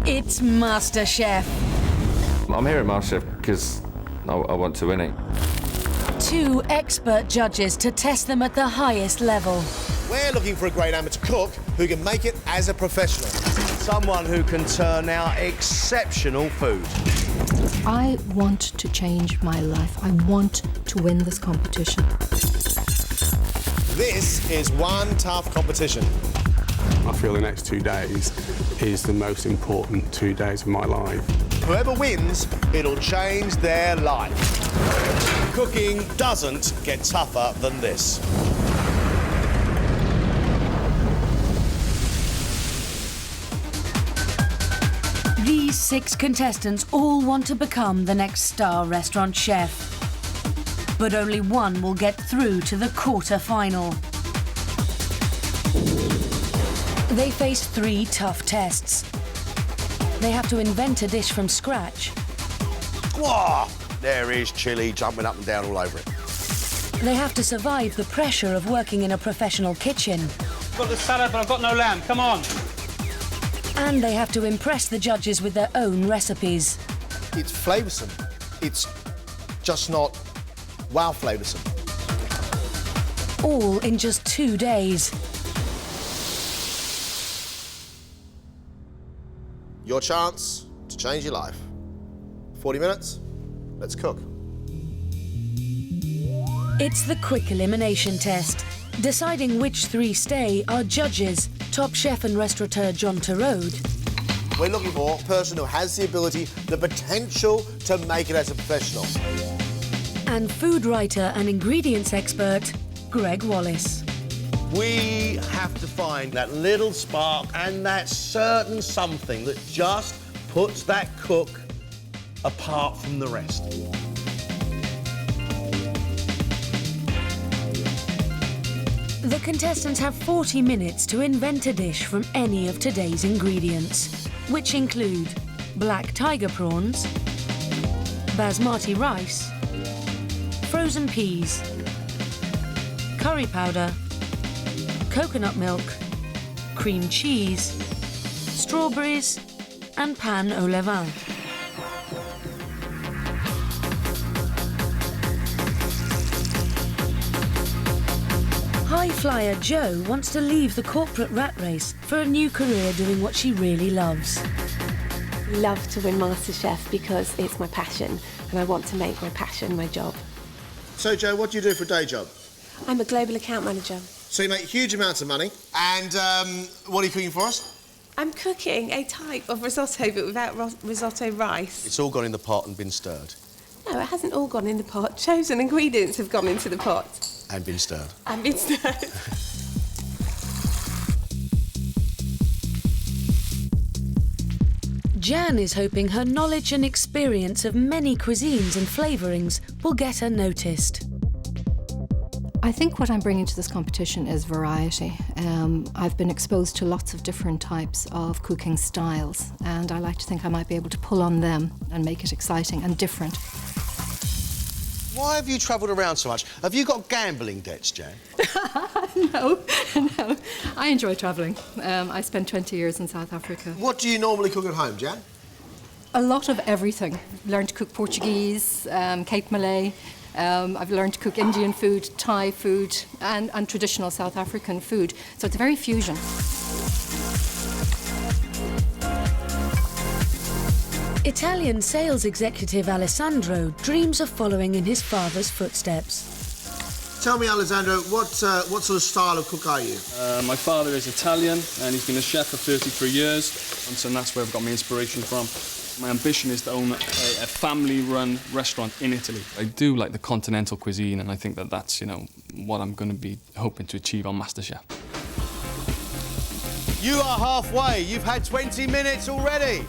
It's MasterChef. I'm here at MasterChef because I want to win it. 2 expert judges to test them at the highest level. We're looking for a great amateur cook who can make it as a professional. Someone who can turn out exceptional food. I want to change my life. I want to win this competition. This is one tough competition. I feel the next 2 days is the most important 2 days of my life. Whoever wins, it'll change their life. Cooking doesn't get tougher than this. These 6 contestants all want to become the next star restaurant chef. But only one will get through to the quarter-final. They face 3 tough tests. They have to invent a dish from scratch. Whoa! There is chilli jumping up and down all over it. They have to survive the pressure of working in a professional kitchen. I've got the salad, but I've got no lamb. Come on. And they have to impress the judges with their own recipes. It's flavoursome. It's just not wow flavoursome. All in just 2 days. Your chance to change your life. 40 minutes, let's cook. It's the quick elimination test. Deciding which 3 stay are judges, top chef and restaurateur John Terode. We're looking for a person who has the ability, the potential to make it as a professional. And food writer and ingredients expert Greg Wallace. We have to find that little spark and that certain something that just puts that cook apart from the rest. The contestants have 40 minutes to invent a dish from any of today's ingredients, which include black tiger prawns, basmati rice, frozen peas, curry powder, coconut milk, cream cheese, strawberries and pan au levain. High flyer Jo wants to leave the corporate rat race for a new career doing what she really loves. Love to win MasterChef because it's my passion and I want to make my passion my job. So, Jo, what do you do for a day job? I'm a global account manager. So you make huge amounts of money. And what are you cooking for us? I'm cooking a type of risotto but without risotto rice. It's all gone in the pot and been stirred. No, it hasn't all gone in the pot. Chosen ingredients have gone into the pot. And been stirred. And been stirred. Jan is hoping her knowledge and experience of many cuisines and flavourings will get her noticed. I think what I'm bringing to this competition is variety. I've been exposed to lots of different types of cooking styles, and I like to think I might be able to pull on them and make it exciting and different. Why have you travelled around so much? Have you got gambling debts, Jan? No. I enjoy travelling. I spent 20 years in South Africa. What do you normally cook at home, Jan? A lot of everything. Learned to cook Portuguese, Cape Malay. I've learned to cook Indian food, Thai food, and traditional South African food. So it's very fusion. Italian sales executive Alessandro dreams of following in his father's footsteps. Tell me, Alessandro, what sort of style of cook are you? My father is Italian and he's been a chef for 33 years, and so that's where I've got my inspiration from. My ambition is to own a family-run restaurant in Italy. I do like the continental cuisine, and I think that that's, what I'm going to be hoping to achieve on MasterChef. You are halfway. You've had 20 minutes already.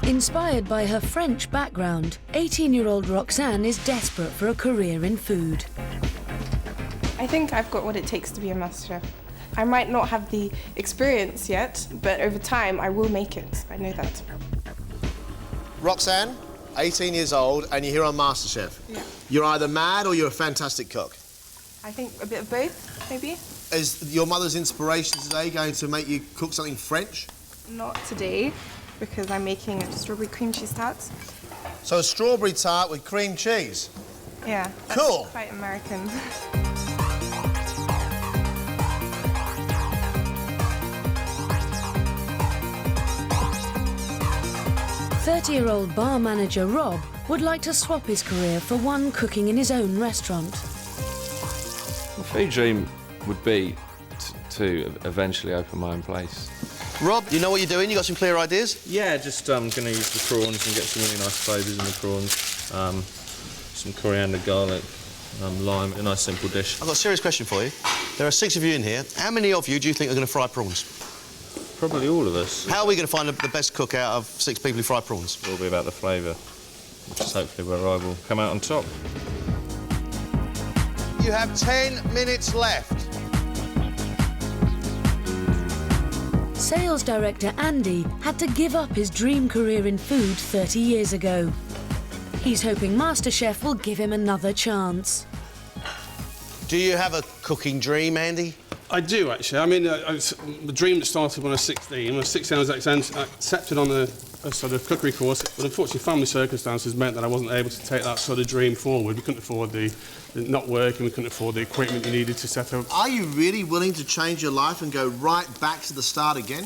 Inspired by her French background, 18-year-old Roxanne is desperate for a career in food. I think I've got what it takes to be a MasterChef. I might not have the experience yet, but over time I will make it. I know that. Roxanne, 18 years old, and you're here on MasterChef. Yeah. You're either mad or you're a fantastic cook. I think a bit of both, maybe. Is your mother's inspiration today going to make you cook something French? Not today, because I'm making a strawberry cream cheese tart. So a strawberry tart with cream cheese? Yeah. That's Cool. quite American. 30-year-old bar manager Rob would like to swap his career for one cooking in his own restaurant. My food dream would be to eventually open my own place. Rob, you know what you're doing? You got some clear ideas? Yeah, just going to use the prawns and get some really nice flavours in the prawns. Some coriander, garlic, lime, a nice simple dish. I've got a serious question for you. There are 6 of you in here. How many of you do you think are going to fry prawns? Probably all of us. How are we going to find the best cook out of 6 people who fry prawns? It'll be about the flavour, which is hopefully where I will come out on top. You have 10 minutes left. Sales director Andy had to give up his dream career in food 30 years ago. He's hoping MasterChef will give him another chance. Do you have a cooking dream, Andy? I do, actually. I mean, the dream that started when I was 16. When I was 16, I was accepted on a sort of cookery course, but unfortunately family circumstances meant that I wasn't able to take that sort of dream forward. We couldn't afford the not working, we couldn't afford the equipment you needed to set up. Are you really willing to change your life and go right back to the start again?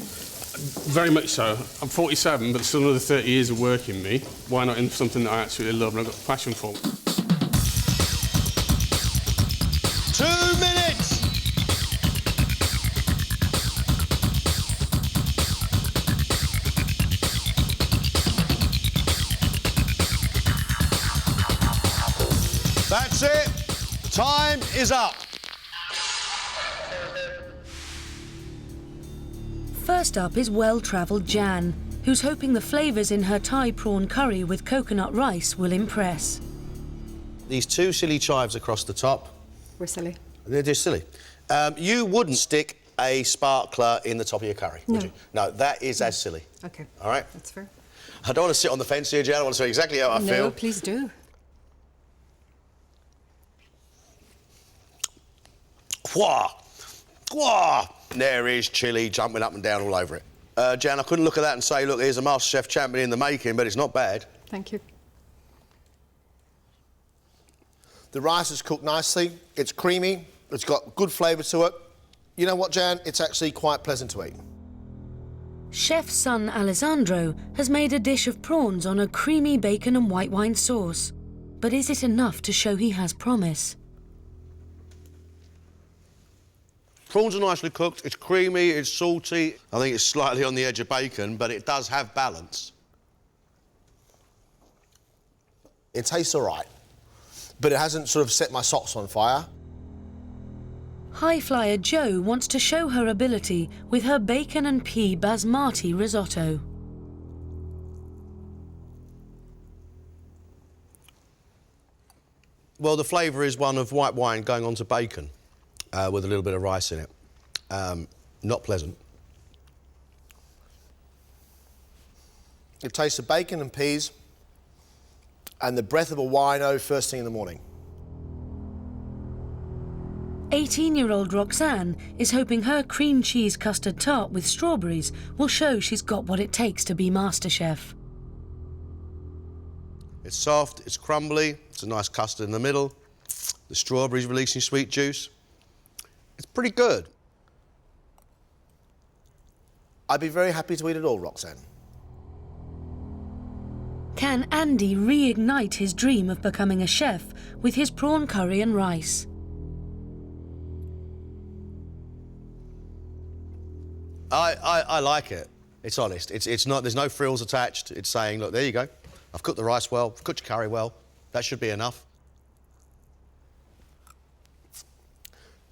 Very much so. I'm 47, but still another 30 years of work in me. Why not in something that I absolutely love and I've got a passion for? 2 minutes! That's it. Time is up. First up is well-travelled Jan, who's hoping the flavours in her Thai prawn curry with coconut rice will impress. These 2 silly chives across the top. We're silly. They're just silly. You wouldn't stick a sparkler in the top of your curry, would you? No, that is as silly. OK. All right? That's fair. I don't want to sit on the fence here, Jan. I want to say exactly how I feel. No, please do. Wah! Wah! There is chilli jumping up and down all over it. Jan, I couldn't look at that and say, look, here's a MasterChef champion in the making, but it's not bad. Thank you. The rice is cooked nicely. It's creamy. It's got good flavour to it. You know what, Jan? It's actually quite pleasant to eat. Chef's son Alessandro has made a dish of prawns on a creamy bacon and white wine sauce. But is it enough to show he has promise? Prawns are nicely cooked. It's creamy, it's salty. I think it's slightly on the edge of bacon, but it does have balance. It tastes all right, but it hasn't sort of set my socks on fire. High flyer Jo wants to show her ability with her bacon and pea basmati risotto. Well, the flavour is one of white wine going onto bacon with a little bit of rice in it. Not pleasant. It tastes of bacon and peas and the breath of a wino first thing in the morning. 18-year-old Roxanne is hoping her cream cheese custard tart with strawberries will show she's got what it takes to be MasterChef. It's soft, it's crumbly, it's a nice custard in the middle. The strawberries releasing sweet juice. It's pretty good. I'd be very happy to eat it all, Roxanne. Can Andy reignite his dream of becoming a chef with his prawn curry and rice? I like it. It's honest. It's not. There's no frills attached. It's saying, look, there you go. I've cooked the rice well. I've cooked your curry well. That should be enough.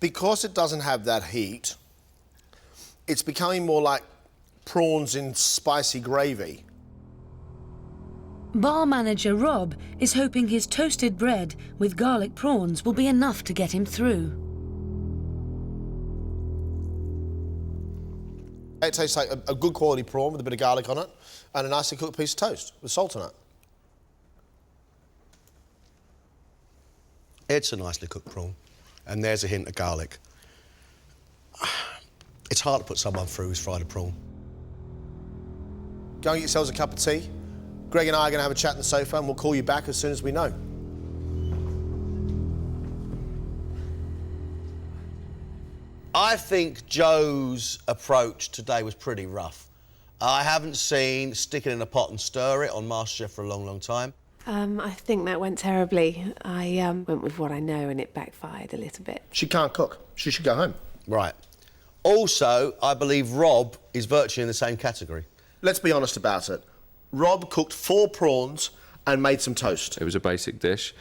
Because it doesn't have that heat, it's becoming more like prawns in spicy gravy. Bar manager Rob is hoping his toasted bread with garlic prawns will be enough to get him through. It tastes like a good quality prawn with a bit of garlic on it and a nicely cooked piece of toast with salt on it. It's a nicely cooked prawn. And there's a hint of garlic. It's hard to put someone through who's fried a prawn. Go and get yourselves a cup of tea. Greg and I are going to have a chat on the sofa and we'll call you back as soon as we know. I think Joe's approach today was pretty rough. I haven't seen stick it in a pot and stir it on MasterChef for a long, long time. I think that went terribly. I went with what I know and it backfired a little bit. She can't cook. She should go home. Right. Also, I believe Rob is virtually in the same category. Let's be honest about it. Rob cooked 4 prawns and made some toast. It was a basic dish,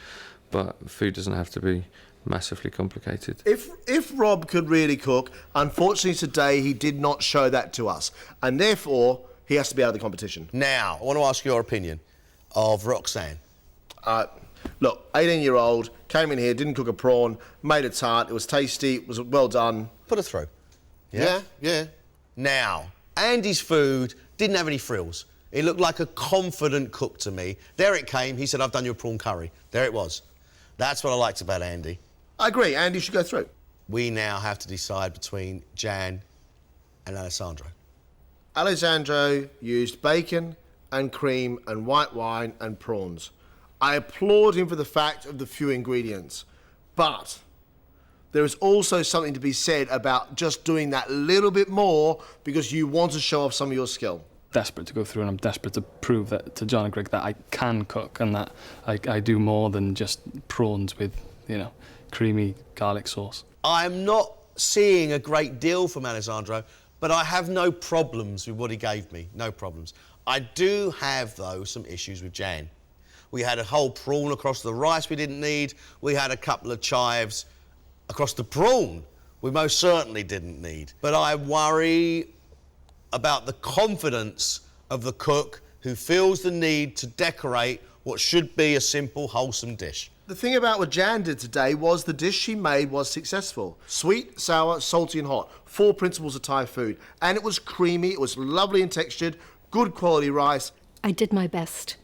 but food doesn't have to be massively complicated. If Rob could really cook, unfortunately today he did not show that to us, and therefore he has to be out of the competition. Now, I want to ask your opinion of Roxanne. Look, 18-year-old, came in here, didn't cook a prawn, made a tart, it was tasty, it was well done. Put her through. Yeah. Now, Andy's food didn't have any frills. It looked like a confident cook to me. There it came, he said, I've done your prawn curry. There it was. That's what I liked about Andy. I agree, Andy should go through. We now have to decide between Jan and Alessandro. Alessandro used bacon and cream and white wine and prawns. I applaud him for the fact of the few ingredients, but there is also something to be said about just doing that little bit more because you want to show off some of your skill. Desperate to go through, and I'm desperate to prove that to John and Greg that I can cook and that I do more than just prawns with, you know, creamy garlic sauce. I'm not seeing a great deal from Alessandro, but I have no problems with what he gave me, no problems. I do have, though, some issues with Jan. We had a whole prawn across the rice we didn't need. We had a couple of chives across the prawn we most certainly didn't need. But I worry about the confidence of the cook who feels the need to decorate what should be a simple, wholesome dish. The thing about what Jan did today was the dish she made was successful. Sweet, sour, salty and hot. 4 principles of Thai food. And it was creamy, it was lovely and textured, good quality rice. I did my best.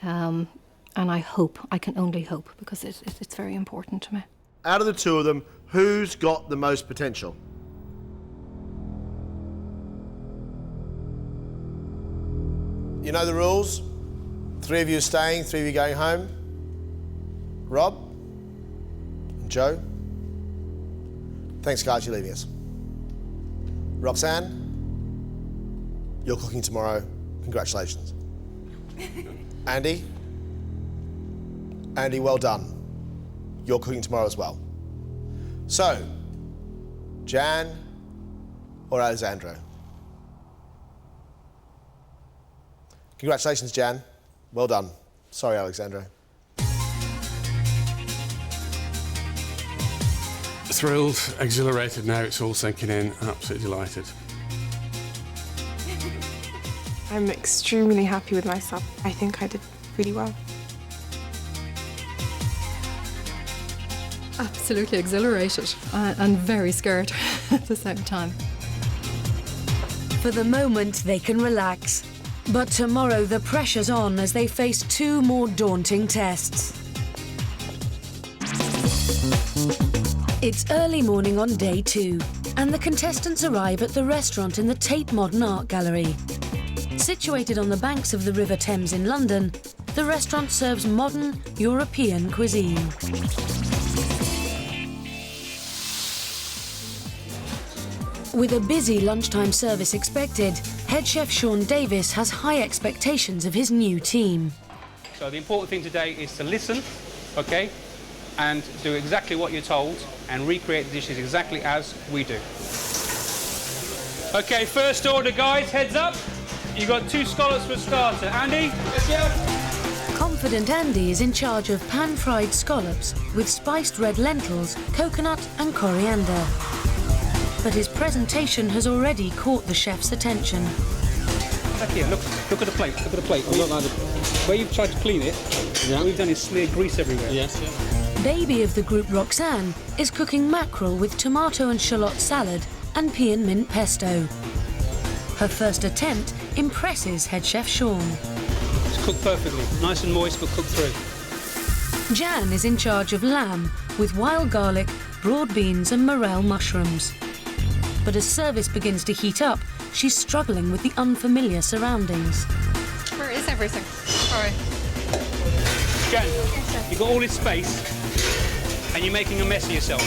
And I hope, I can only hope, because it's very important to me. Out of the 2 of them, who's got the most potential? You know the rules? 3 of you are staying, 3 of you going home. Rob and Joe, thanks guys, you're leaving us. Roxanne, you're cooking tomorrow. Congratulations. Andy, well done. You're cooking tomorrow as well. So, Jan or Alessandro? Congratulations, Jan. Well done. Sorry, Alessandro. Thrilled, exhilarated now, it's all sinking in, absolutely delighted. I'm extremely happy with myself. I think I did really well. Absolutely exhilarated and very scared at the same time. For the moment, they can relax. But tomorrow, the pressure's on as they face 2 more daunting tests. It's early morning on day 2, and the contestants arrive at the restaurant in the Tate Modern Art Gallery. Situated on the banks of the River Thames in London, the restaurant serves modern European cuisine. With a busy lunchtime service expected, head chef Sean Davis has high expectations of his new team. So the important thing today is to listen, okay, and do exactly what you're told and recreate the dishes exactly as we do. Okay, first order, guys, heads up. You've got 2 scallops for starter. Andy? Yes, yeah. Confident Andy is in charge of pan-fried scallops with spiced red lentils, coconut and coriander. But his presentation has already caught the chef's attention. Back here, look at the plate, look at the plate. Where you've tried to clean it, what we've done is smear grease everywhere. Yes, yeah. Baby of the group Roxanne is cooking mackerel with tomato and shallot salad and pea and mint pesto. Her first attempt impresses head chef Sean. It's cooked perfectly, nice and moist but cooked through. Jan is in charge of lamb with wild garlic, broad beans and morel mushrooms. But as service begins to heat up, she's struggling with the unfamiliar surroundings. Where is everything? Sorry. Jen, you've got all this space and you're making a mess of yourself.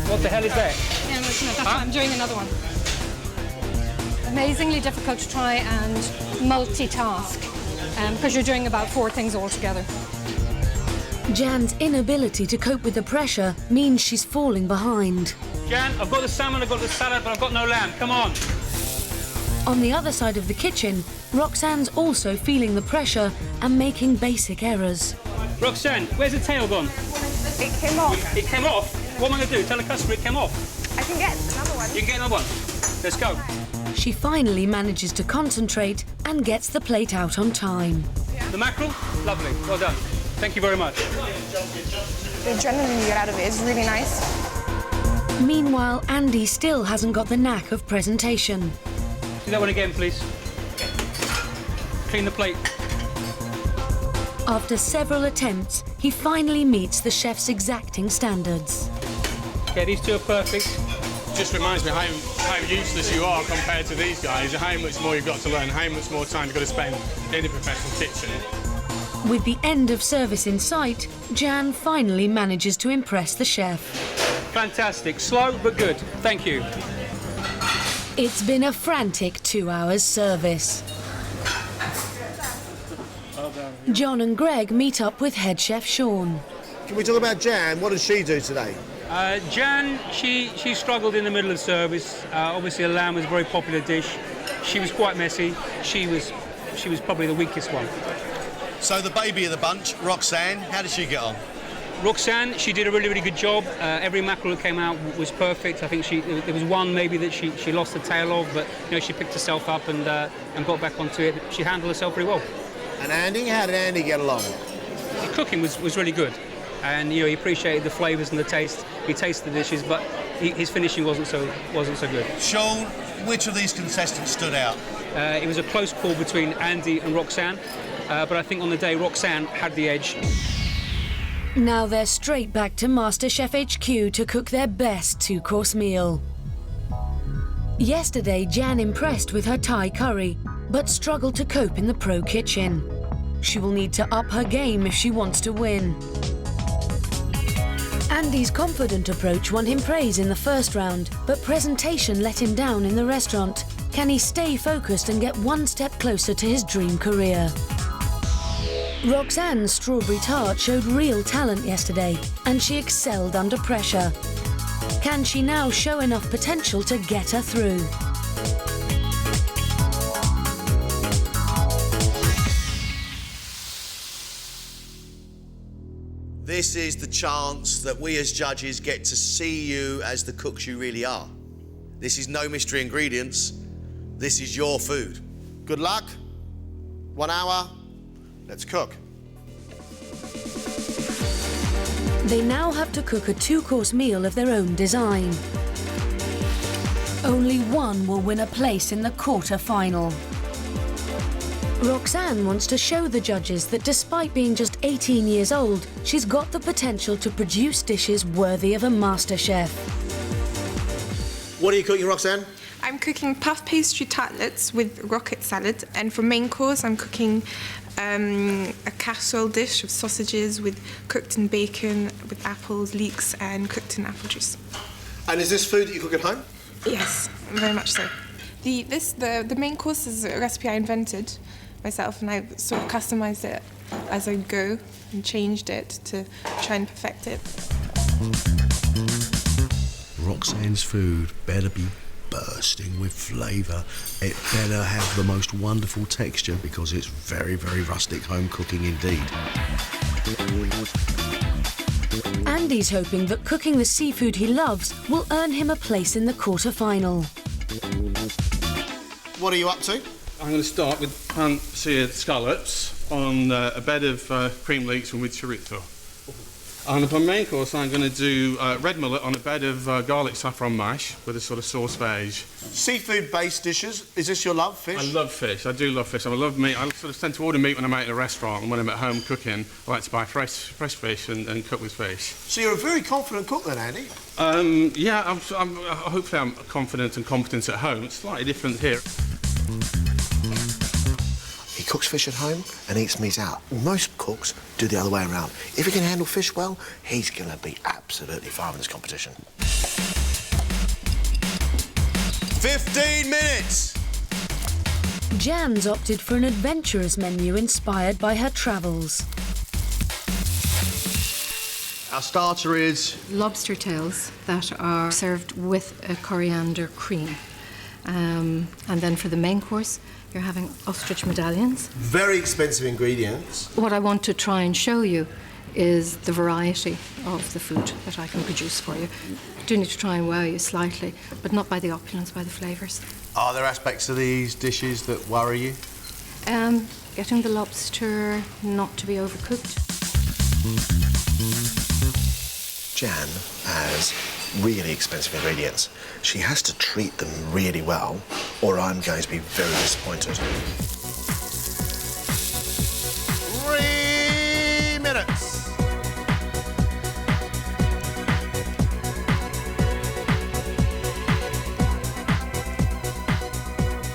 What the hell is that? Yeah, that's what I'm doing another one. Amazingly difficult to try and multitask because you're doing about 4 things all together. Jan's inability to cope with the pressure means she's falling behind. Jan, I've got the salmon, I've got the salad, but I've got no lamb. Come on. On the other side of the kitchen, Roxanne's also feeling the pressure and making basic errors. Roxanne, where's the tail gone? It came off. It came off? What am I going to do? Tell the customer it came off? I can get another one. You can get another one. Let's go. She finally manages to concentrate and gets the plate out on time. The mackerel? Lovely. Well done. Thank you very much. The adrenaline you get out of it is really nice. Meanwhile, Andy still hasn't got the knack of presentation. Do that one again, please. Clean the plate. After several attempts, he finally meets the chef's exacting standards. Okay, these 2 are perfect. Just reminds me how useless you are compared to these guys, and how much more you've got to learn, how much more time you've got to spend in a professional kitchen. With the end of service in sight, Jan finally manages to impress the chef. Fantastic. Slow but good. Thank you. It's been a frantic 2 hours service. John and Greg meet up with head chef Sean. Can we talk about Jan? What does she do today? Jan, she struggled in the middle of service. Obviously, a lamb was a very popular dish. She was quite messy. She was probably the weakest one. So the baby of the bunch, Roxanne, how did she get on? Roxanne, she did a really, really good job. Every mackerel that came out was perfect. I think there was one maybe that she lost the tail of, but she picked herself up and got back onto it. She handled herself pretty well. And Andy, how did Andy get along? The cooking was really good, and he appreciated the flavours and the taste. He tasted the dishes, but his finishing wasn't so good. Sean, which of these contestants stood out? It was a close call between Andy and Roxanne, but I think on the day Roxanne had the edge. Now they're straight back to MasterChef HQ to cook their best 2-course meal. Yesterday, Jan impressed with her Thai curry, but struggled to cope in the pro kitchen. She will need to up her game if she wants to win. Andy's confident approach won him praise in the first round, but presentation let him down in the restaurant. Can he stay focused and get 1 step closer to his dream career? Roxanne's strawberry tart showed real talent yesterday, and she excelled under pressure. Can she now show enough potential to get her through? This is the chance that we as judges get to see you as the cooks you really are. This is no mystery ingredients. This is your food. Good luck. 1 hour. Let's cook. They now have to cook a 2-course meal of their own design. Only one will win a place in the quarter-final. Roxanne wants to show the judges that despite being just 18 years old, she's got the potential to produce dishes worthy of a MasterChef. What are you cooking, Roxanne? I'm cooking puff pastry tartlets with rocket salad, and for main course I'm cooking a casserole dish of sausages with cooked in bacon, with apples, leeks, and cooked in apple juice. And is this food that you cook at home? Yes, very much so. The main course is a recipe I invented myself, and I sort of customized it as I go and changed it to try and perfect it. Roxanne's food better be bursting with flavour. It better have the most wonderful texture because it's very, very rustic home cooking indeed. Andy's hoping that cooking the seafood he loves will earn him a place in the quarter-final. What are you up to? I'm going to start with pan-seared scallops on a bed of cream leeks and with chorizo. And for main course, I'm going to do red mullet on a bed of garlic saffron mash with a sort of sauce beige. Seafood-based dishes. Is this your love, fish? I love fish. I do love fish. I love meat. I sort of tend to order meat when I'm out at a restaurant, and when I'm at home cooking, I like to buy fresh fish and cook with fish. So you're a very confident cook then, Andy? Yeah, hopefully I'm confident and competent at home. It's slightly different here. He cooks fish at home and eats meat out. Most cooks do the other way around. If he can handle fish well, he's going to be absolutely fine in this competition. 15 minutes! Jan's opted for an adventurous menu inspired by her travels. Our starter is... Lobster tails that are served with a coriander cream. And then for the main course, you're having ostrich medallions. Very expensive ingredients. What I want to try and show you is the variety of the food that I can produce for you. I do need to try and wow you slightly, but not by the opulence, by the flavours. Are there aspects of these dishes that worry you? Getting the lobster not to be overcooked. Jan has really expensive ingredients. She has to treat them really well, or I'm going to be very disappointed. 3 minutes!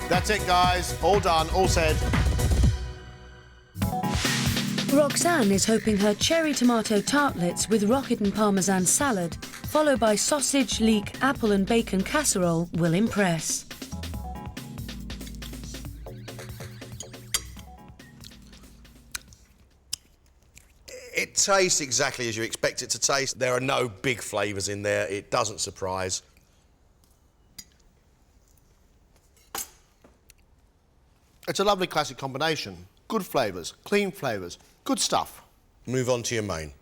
That's it, guys. All done, all said. Roxanne is hoping her cherry tomato tartlets with rocket and parmesan salad, followed by sausage, leek, apple and bacon casserole, will impress. It tastes exactly as you expect it to taste. There are no big flavours in there. It doesn't surprise. It's a lovely classic combination. Good flavours, clean flavours, good stuff. Move on to your main.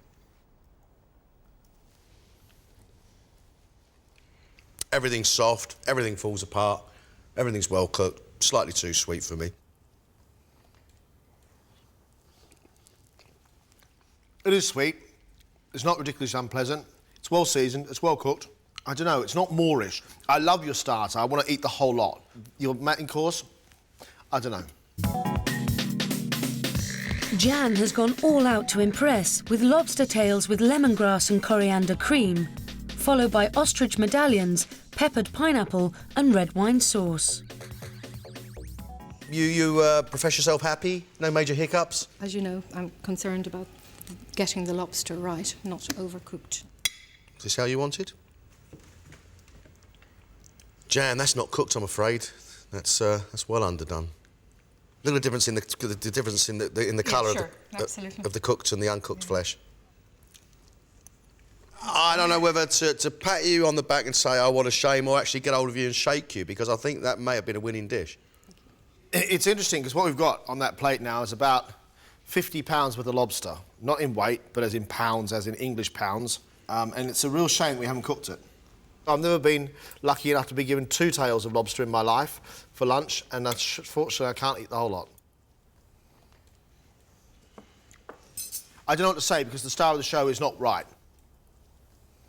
Everything's soft, everything falls apart, everything's well cooked, slightly too sweet for me. It is sweet. It's not ridiculously unpleasant. It's well seasoned, it's well cooked. I don't know, it's not Moorish. I love your starter, I want to eat the whole lot. Your main course, I don't know. Jan has gone all out to impress with lobster tails with lemongrass and coriander cream, followed by ostrich medallions, peppered pineapple and red wine sauce. You profess yourself happy? No major hiccups? As you know, I'm concerned about getting the lobster right, not overcooked. Is this how you want it? Jan, that's not cooked, I'm afraid. That's well underdone. Look at the difference in the difference in the colour of the cooked and the uncooked flesh. I don't know whether to pat you on the back and say I want a shame or actually get hold of you and shake you, because I think that may have been a winning dish. It's interesting because what we've got on that plate now is about 50 pounds worth of lobster. Not in weight, but as in pounds, as in English pounds. And it's a real shame we haven't cooked it. I've never been lucky enough to be given 2 tails of lobster in my life for lunch, and unfortunately I can't eat the whole lot. I don't know what to say because the star of the show is not right.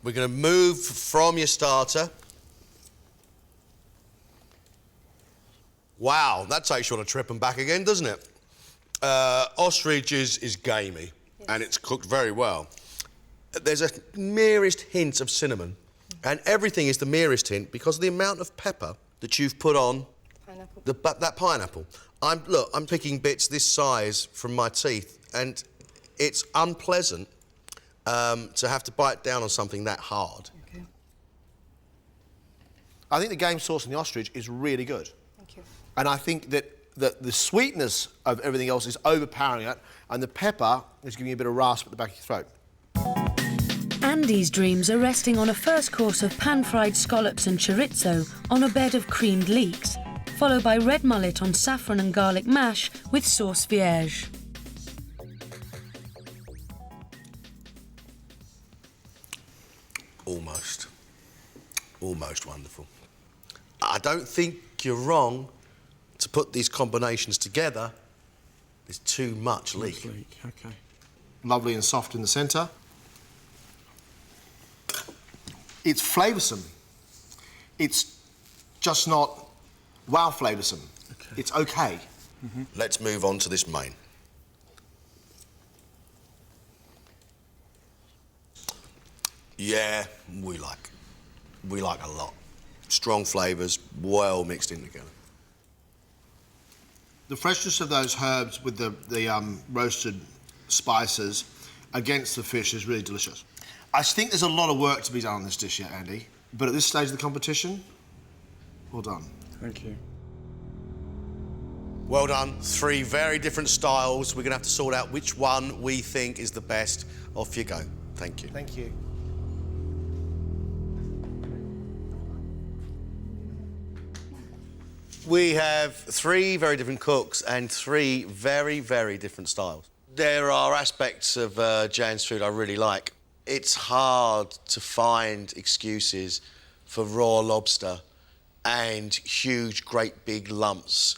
We're going to move from your starter. Wow, that takes you on a trip and back again, doesn't it? Ostrich is gamey, and it's cooked very well. There's a merest hint of cinnamon, and everything is the merest hint because of the amount of pepper that you've put on that pineapple. I'm picking bits this size from my teeth, and it's unpleasant to have to bite down on something that hard. Okay. I think the game sauce in the ostrich is really good. Thank you. And I think that the sweetness of everything else is overpowering it, and the pepper is giving you a bit of rasp at the back of your throat. Andy's dreams are resting on a first course of pan-fried scallops and chorizo on a bed of creamed leeks, followed by red mullet on saffron and garlic mash with sauce vierge. Almost wonderful. I don't think you're wrong to put these combinations together. There's too much leek. Okay. Lovely and soft in the centre. It's flavoursome. It's just not wow flavoursome. Okay. It's okay. Let's move on to this main. Yeah, we like a lot. Strong flavours, well mixed in together. The freshness of those herbs with the roasted spices against the fish is really delicious. I think there's a lot of work to be done on this dish yet, Andy, but at this stage of the competition, well done. Thank you. Well done. 3 very different styles. We're going to have to sort out which one we think is the best. Off you go. Thank you. Thank you. We have 3 very different cooks and 3 very, very different styles. There are aspects of Jan's food I really like. It's hard to find excuses for raw lobster and huge, great big lumps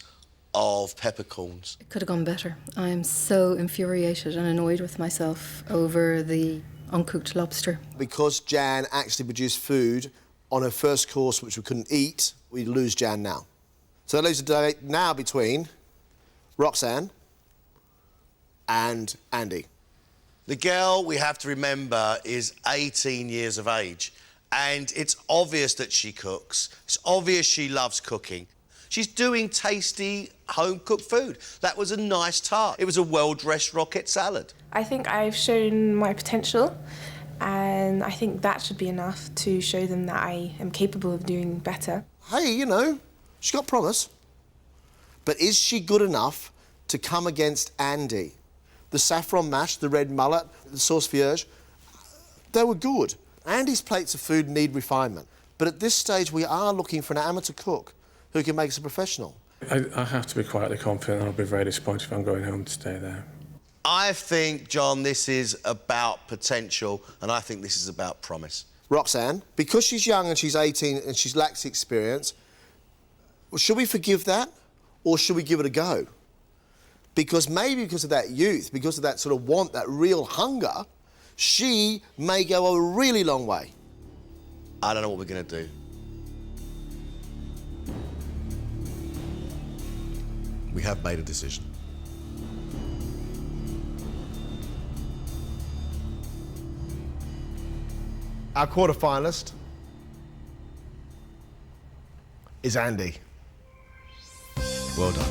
of peppercorns. It could have gone better. I am so infuriated and annoyed with myself over the uncooked lobster. Because Jan actually produced food on her first course which we couldn't eat, we lose Jan now. So that leaves a debate now between Roxanne and Andy. The girl, we have to remember, is 18 years of age, and it's obvious that she cooks. It's obvious she loves cooking. She's doing tasty, home-cooked food. That was a nice tart. It was a well-dressed rocket salad. I think I've shown my potential, and I think that should be enough to show them that I am capable of doing better. Hey, you know, she's got promise. But is she good enough to come against Andy? The saffron mash, the red mullet, the sauce vierge, they were good. Andy's plates of food need refinement. But at this stage, we are looking for an amateur cook who can make us a professional. I have to be quietly confident. I'll be very disappointed if I'm going home to stay there. I think, John, this is about potential, and I think this is about promise. Roxanne, because she's young and she's 18 and she lacks experience, well, should we forgive that or should we give it a go? Because maybe because of that youth, because of that sort of want, that real hunger, she may go a really long way. I don't know what we're going to do. We have made a decision. Our quarterfinalist is Andy. Well done.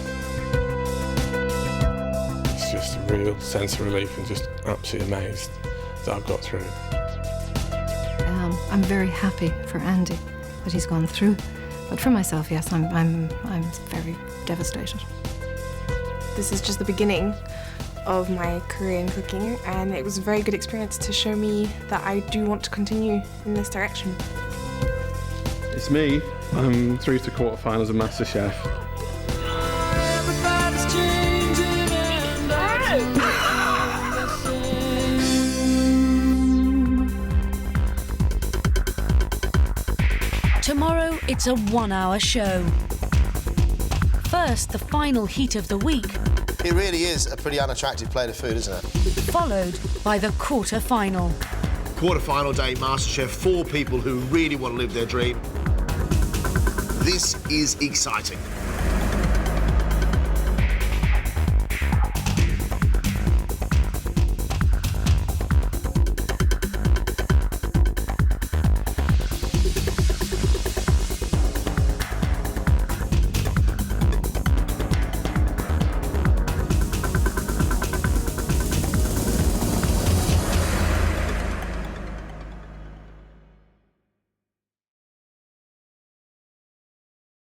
It's just a real sense of relief and just absolutely amazed that I've got through. I'm very happy for Andy that he's gone through, but for myself, yes, I'm very devastated. This is just the beginning of my career in cooking, and it was a very good experience to show me that I do want to continue in this direction. It's me. I'm through to quarterfinals of MasterChef. Tomorrow, it's a 1-hour show. First, the final heat of the week. It really is a pretty unattractive plate of food, isn't it? Followed by the quarter-final. Quarter-final day MasterChef, 4 people who really want to live their dream. This is exciting.